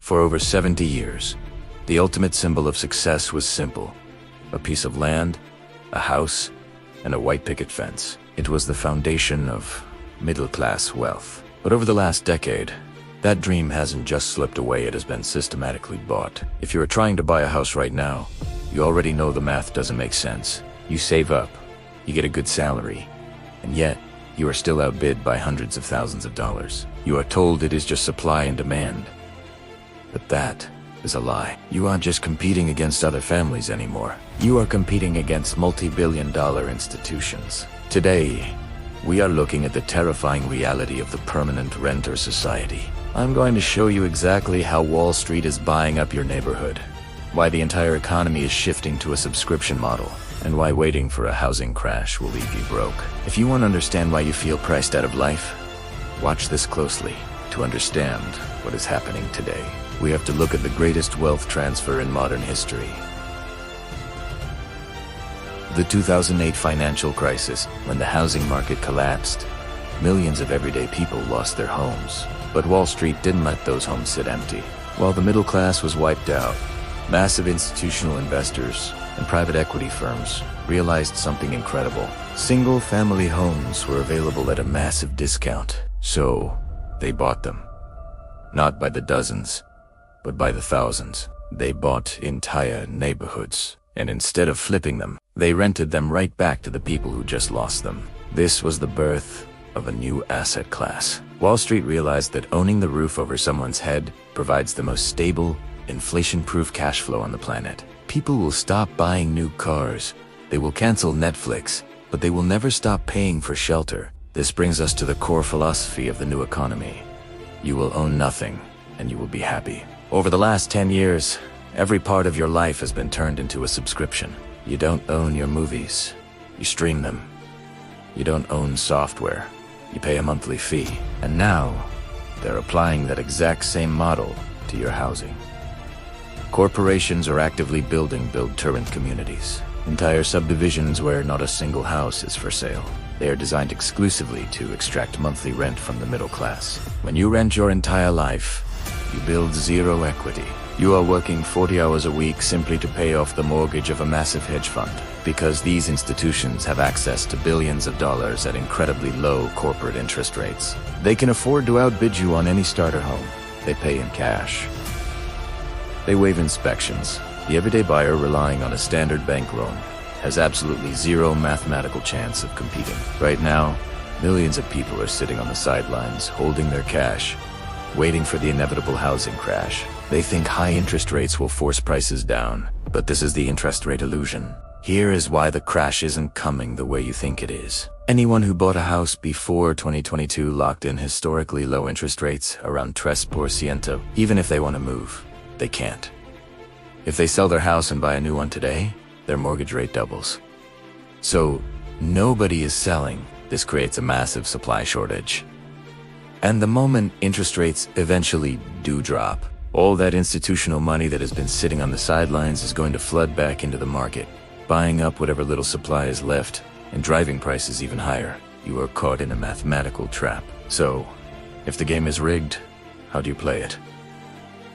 For over 70 years, the ultimate symbol of success was simple: a piece of land, a house, and a white picket fence. It was the foundation of middle-class wealth. But over the last decade, that dream hasn't just slipped away, it has been systematically bought. If you are trying to buy a house right now, you already know the math doesn't make sense. You save up, you get a good salary, and yet you are still outbid by hundreds of thousands of dollars. You are told it is just supply and demand. But that is a lie. You aren't just competing against other families anymore. You are competing against multi-billion-dollar institutions. Today, we are looking at the terrifying reality of the permanent renter society. I'm going to show you exactly how Wall Street is buying up your neighborhood, why the entire economy is shifting to a subscription model, and why waiting for a housing crash will leave you broke. If you want to understand why you feel priced out of life, watch this closely. To understand what is happening today, we have to look at the greatest wealth transfer in modern history. The 2008 financial crisis, when the housing market collapsed, millions of everyday people lost their homes. But Wall Street didn't let those homes sit empty. While the middle class was wiped out, massive institutional investors and private equity firms realized something incredible. Single-family homes were available at a massive discount, so they bought them. Not by the dozens, but by the thousands. They bought entire neighborhoods, and instead of flipping them, they rented them right back to the people who just lost them. This was the birth of a new asset class. Wall Street realized that owning the roof over someone's head provides the most stable, inflation-proof cash flow on the planet. People will stop buying new cars, they will cancel Netflix, but they will never stop paying for shelter. This brings us to the core philosophy of the new economy. You will own nothing, and you will be happy. Over the last 10 years, every part of your life has been turned into a subscription. You don't own your movies, you stream them. You don't own software, you pay a monthly fee. And now, they're applying that exact same model to your housing. Corporations are actively building build-to-rent communities. Entire subdivisions where not a single house is for sale. They are designed exclusively to extract monthly rent from the middle class. When you rent your entire life, you build zero equity. You are working 40 hours a week simply to pay off the mortgage of a massive hedge fund. Because these institutions have access to billions of dollars at incredibly low corporate interest rates, they can afford to outbid you on any starter home. They pay in cash. They waive inspections. The everyday buyer relying on a standard bank loan has absolutely zero mathematical chance of competing. Right now, millions of people are sitting on the sidelines, holding their cash, waiting for the inevitable housing crash. They think high interest rates will force prices down, but this is the interest rate illusion. Here is why the crash isn't coming the way you think it is. Anyone who bought a house before 2022 locked in historically low interest rates around 3%. Even if they want to move, they can't. If they sell their house and buy a new one today, their mortgage rate doubles. So nobody is selling. This creates a massive supply shortage. And the moment interest rates eventually do drop, all that institutional money that has been sitting on the sidelines is going to flood back into the market, buying up whatever little supply is left and driving prices even higher. You are caught in a mathematical trap. So, if the game is rigged, how do you play it?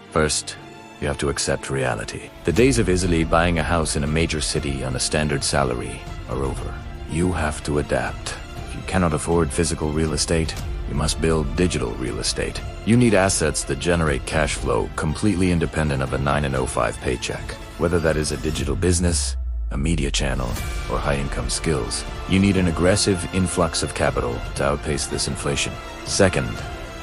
First, you have to accept reality. The days of easily buying a house in a major city on a standard salary are over. You have to adapt. If you cannot afford physical real estate, you must build digital real estate. You need assets that generate cash flow completely independent of a 9-to-5 paycheck. Whether that is a digital business, a media channel, or high-income skills, you need an aggressive influx of capital to outpace this inflation. Second,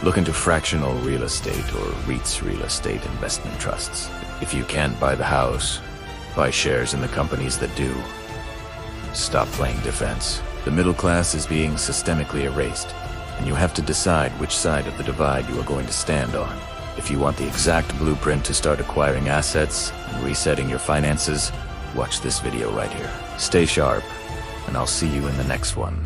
look into fractional real estate or REITs, real estate investment trusts. If you can't buy the house, buy shares in the companies that do. Stop playing defense. The middle class is being systemically erased, and you have to decide which side of the divide you are going to stand on. If you want the exact blueprint to start acquiring assets and resetting your finances, watch this video right here. Stay sharp, and I'll see you in the next one.